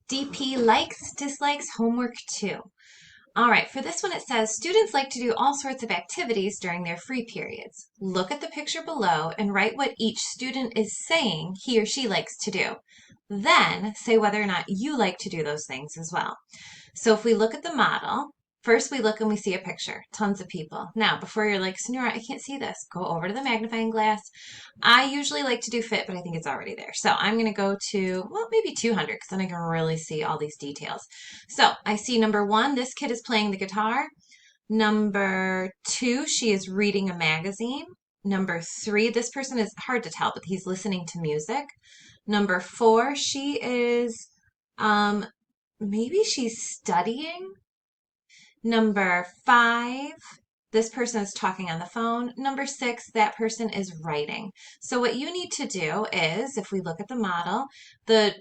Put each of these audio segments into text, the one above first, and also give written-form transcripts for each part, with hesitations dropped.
DP likes, dislikes homework too. All right, for this one it says students like to do all sorts of activities during their free periods. Look at the picture below and write what each student is saying he or she likes to do. Then say whether or not you like to do those things as well. So if we look at the model, first we look and we see a picture, tons of people. Now, before you're like, Senora, I can't see this, go over to the magnifying glass. I usually like to do fit, but I think it's already there. So I'm going to go to, well, maybe 200 because then I can really see all these details. So I see number one, this kid is playing the guitar. Number two, she is reading a magazine. Number three, this person is hard to tell, but he's listening to music. Number four, she is um, maybe she's studying. Number five, this person is talking on the phone. Number six, that person is writing. So what you need to do is, if we look at the model, the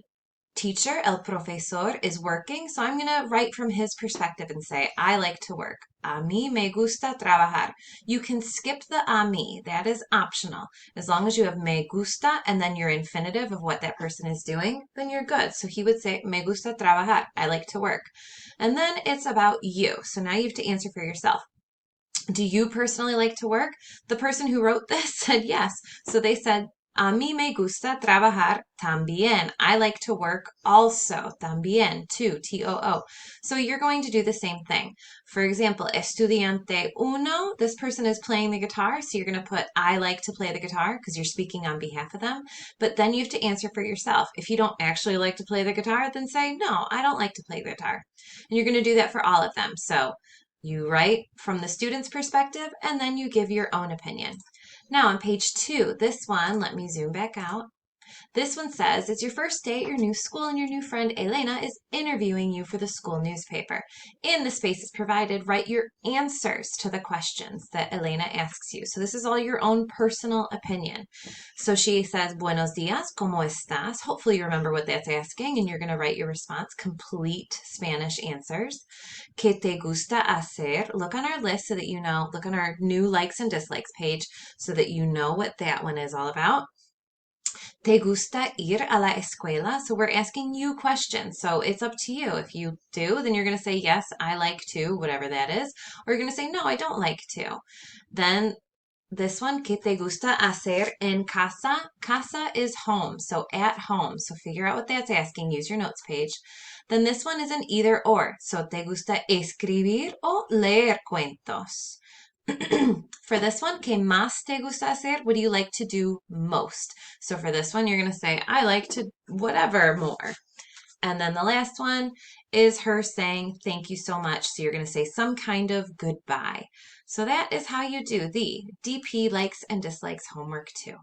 teacher, el profesor, is working. So I'm going to write from his perspective and say, I like to work. A mí me gusta trabajar. You can skip the a mí. That is optional. As long as you have me gusta and then your infinitive of what that person is doing, then you're good. So he would say, me gusta trabajar. I like to work. And then it's about you. So now you have to answer for yourself. Do you personally like to work? The person who wrote this said yes. So they said, a mí me gusta trabajar también. I like to work also. También, too, T-O-O. So you're going to do the same thing. For example, estudiante uno, this person is playing the guitar. So you're going to put, I like to play the guitar because you're speaking on behalf of them. But then you have to answer for yourself. If you don't actually like to play the guitar, then say, no, I don't like to play the guitar. And you're going to do that for all of them. So you write from the student's perspective, and then you give your own opinion. Now on page 2, this one, let me zoom back out. This one says, it's your first day at your new school and your new friend Elena is interviewing you for the school newspaper. In the spaces provided, write your answers to the questions that Elena asks you. So this is all your own personal opinion. So she says, buenos dias, ¿cómo estás? Hopefully you remember what that's asking and you're going to write your response, complete Spanish answers. ¿Qué te gusta hacer? Look on our list so that you know, look on our new likes and dislikes page so that you know what that one is all about. ¿Te gusta ir a la escuela? So we're asking you questions. So it's up to you. If you do, then you're going to say, yes, I like to, whatever that is. Or you're going to say, no, I don't like to. Then this one, ¿qué te gusta hacer en casa? Casa is home, so at home. So figure out what that's asking. Use your notes page. Then this one is an either or. So ¿te gusta escribir o leer cuentos? For this one, ¿qué más te gusta hacer? What do you like to do most? So for this one, you're going to say, I like to whatever more. And then the last one is her saying, thank you so much. So you're going to say some kind of goodbye. So that is how you do the DP likes and dislikes homework too.